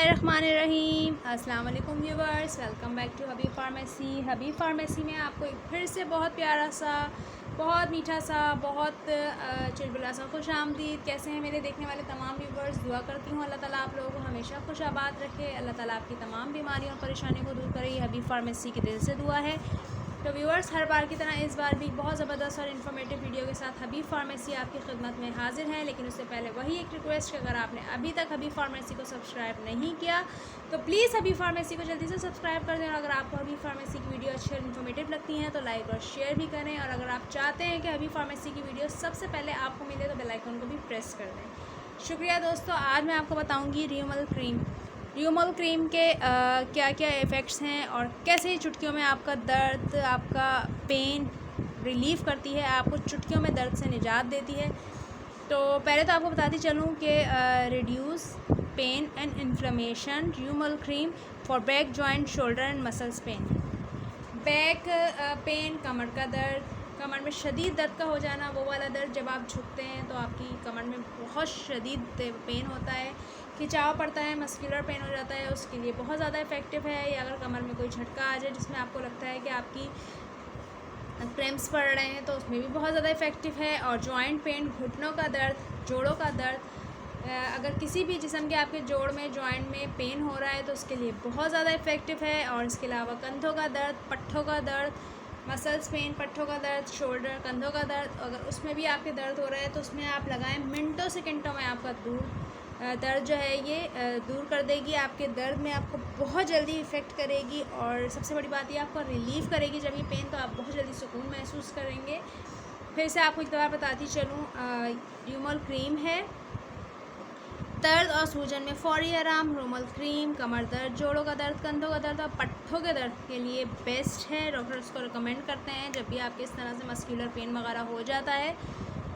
बिस्मिल्लाहिर्रहमानिर्रहीम। अस्सलाम वालेकुम viewers, welcome back to Habib pharmacy. Habib pharmacy में आपको एक फिर से बहुत प्यारा सा, बहुत मीठा सा, बहुत चुलबुला सा खुश आमदीद। कैसे हैं मेरे देखने वाले तमाम व्यूवर्स? दुआ करती हूँ अल्लाह ताला आप लोगों को हमेशा खुश आबाद रखे, अल्लाह ताला आपकी तमाम बीमारियों और परेशानियों को दूर करे। हबीब फार्मेसी की दिल से दुआ है। तो व्यूवर्स, हर बार की तरह इस बार भी बहुत ज़बरदस्त और इन्फॉर्मेटिव वीडियो के साथ हबीब फार्मेसी आपकी खिदमत में हाजिर है। लेकिन उससे पहले वही एक रिक्वेस्ट कि अगर आपने अभी तक हबीब फार्मेसी को सब्सक्राइब नहीं किया तो प्लीज़ हबीब फार्मेसी को जल्दी से सब्सक्राइब कर दें। और अगर आपको हबीब फार्मेसी की वीडियो अच्छी और इन्फॉर्मेटिव लगती हैं तो लाइक और शेयर भी करें। और अगर आप चाहते हैं कि हबीब फार्मेसी की वीडियो सबसे पहले आपको मिले तो बेल आइकन को भी प्रेस कर दें। शुक्रिया दोस्तों। आज मैं आपको बताऊँगी र्यूमल क्रीम के क्या क्या इफ़ेक्ट्स हैं और कैसे चुटकियों में आपका दर्द, आपका पेन रिलीफ़ करती है, आपको चुटकियों में दर्द से निजात देती है। तो पहले तो आपको बताती चलूँ कि रिड्यूस पेन एंड इन्फ्लेमेशन र्यूमल cream for back joint shoulder and muscles pain. Back pain, कमर का दर्द, कमर में शदीद दर्द का हो जाना, वो वाला दर्द जब आप झुकते हैं तो आपकी कमर में बहुत शदीद पेन होता है, खिंचाव पड़ता है, मस्कुलर पेन हो जाता है, उसके लिए बहुत ज़्यादा इफ़ेक्टिव है। या अगर कमर में कोई झटका आ जाए जिसमें आपको लगता है कि आपकी क्रैम्प्स पड़ रहे हैं तो उसमें भी बहुत ज़्यादा इफ़ेक्टिव है। और जॉइंट पेन, घुटनों का दर्द, जोड़ों का दर्द, अगर किसी भी जिस्म के आपके जोड़ में, जॉइंट में पेन हो रहा है तो उसके लिए बहुत ज़्यादा इफ़ेक्टिव है। और इसके अलावा कंधों का दर्द, पट्ठों का दर्द, मसल्स पेन, पट्ठों का दर्द, शोल्डर, कंधों का दर्द, अगर उसमें भी आपके दर्द हो रहा है तो उसमें आप लगाएं, मिनटों सेकंडों में आपका दर्द जो है ये दूर कर देगी। आपके दर्द में आपको बहुत जल्दी इफ़ेक्ट करेगी और सबसे बड़ी बात ये आपको रिलीफ़ करेगी जब ये पेन, तो आप बहुत जल्दी सुकून महसूस करेंगे। फिर से आपको एक बार बताती चलूँ, र्यूमल क्रीम है दर्द और सूजन में फौरी आराम। र्यूमल क्रीम कमर दर्द, जोड़ों का दर्द, कंधों का दर्द और पट्ठों के दर्द के लिए बेस्ट है। डॉक्टर इसको रिकमेंड करते हैं जब भी आपके इस तरह से मस्कुलर पेन वगैरह हो जाता है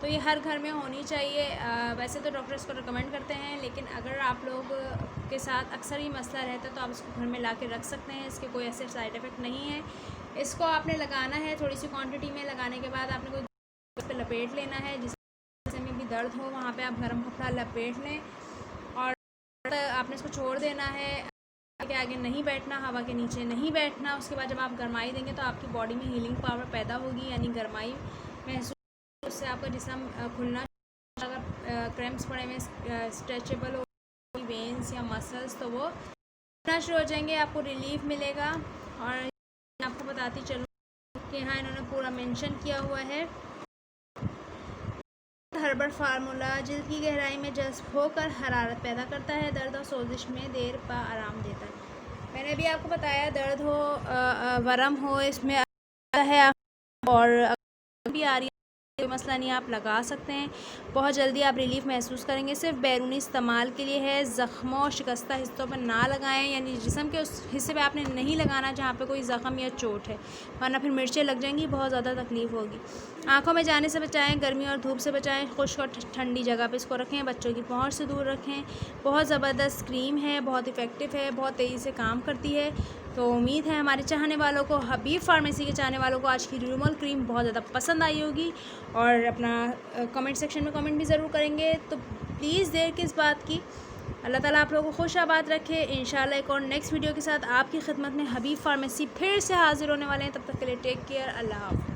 तो ये हर घर में होनी चाहिए। वैसे तो डॉक्टर इसको रिकमेंड करते हैं, लेकिन अगर आप लोग के साथ अक्सर ही मसला रहता है तो आप इसको घर में ला के रख सकते हैं। इसके कोई ऐसे साइड इफ़ेक्ट नहीं है। इसको आपने लगाना है थोड़ी सी क्वांटिटी में। लगाने के बाद आपने कोई पे लपेट लेना है, जिस में भी दर्द हो वहाँ पे आप गर्म कपड़ा लपेट लें और आपने इसको छोड़ देना है। के आगे नहीं बैठना, हवा के नीचे नहीं बैठना। उसके बाद जब आप गरमाई देंगे तो आपकी बॉडी में हीलिंग पावर पैदा होगी, यानी गरमाई महसूस, उससे आपका जिस्म खुलना। अगर क्रैम्प्स पड़े हुए स्ट्रेचेबल हो वेन्स या मसल्स तो वो खुलना शुरू हो जाएंगे, आपको रिलीफ मिलेगा। और आपको बताती चलूँ कि यहाँ इन्होंने पूरा मेंशन किया हुआ है, हर्बल फार्मूला जिल्द की गहराई में जज्ब होकर हरारत पैदा करता है, दर्द और सोजिश में देर पा आराम देता है। मैंने भी आपको बताया, दर्द हो, वरम हो, इसमें है और भी आ रही है, कोई मसला नहीं, आप लगा सकते हैं, बहुत जल्दी आप रिलीफ़ महसूस करेंगे। सिर्फ बैरूनी इस्तेमाल के लिए है, ज़ख्मों और शिकस्ता हिस्सों पर ना लगाएं, यानी जिस्म के उस हिस्से पे आपने नहीं लगाना जहाँ पे कोई ज़ख्म या चोट है, वरना फिर मिर्चें लग जाएंगी, बहुत ज़्यादा तकलीफ़ होगी। आँखों में जाने से बचाएं, गर्मी और धूप से बचाएं, खुश्क और ठंडी जगह पे इसको रखें, बच्चों की पहुँच से दूर रखें। बहुत ज़बरदस्त क्रीम है, बहुत इफ़ेक्टिव है, बहुत तेज़ी से काम करती है। तो उम्मीद है हमारे चाहने वालों को, हबीब फार्मेसी के चाहने वालों को आज की र्यूमल क्रीम बहुत ज़्यादा पसंद आई होगी और अपना कमेंट सेक्शन में कमेंट भी ज़रूर करेंगे। तो प्लीज़ देर किस बात की, अल्लाह ताला आप लोगों को खुश आबाद रखे। इंशाल्लाह एक और नेक्स्ट वीडियो के साथ आपकी खिदमत में हबीब फार्मेसी फिर से हाजिर होने वाले हैं। तब तक के लिए टेक केयर, अल्लाह हाफ़िज़।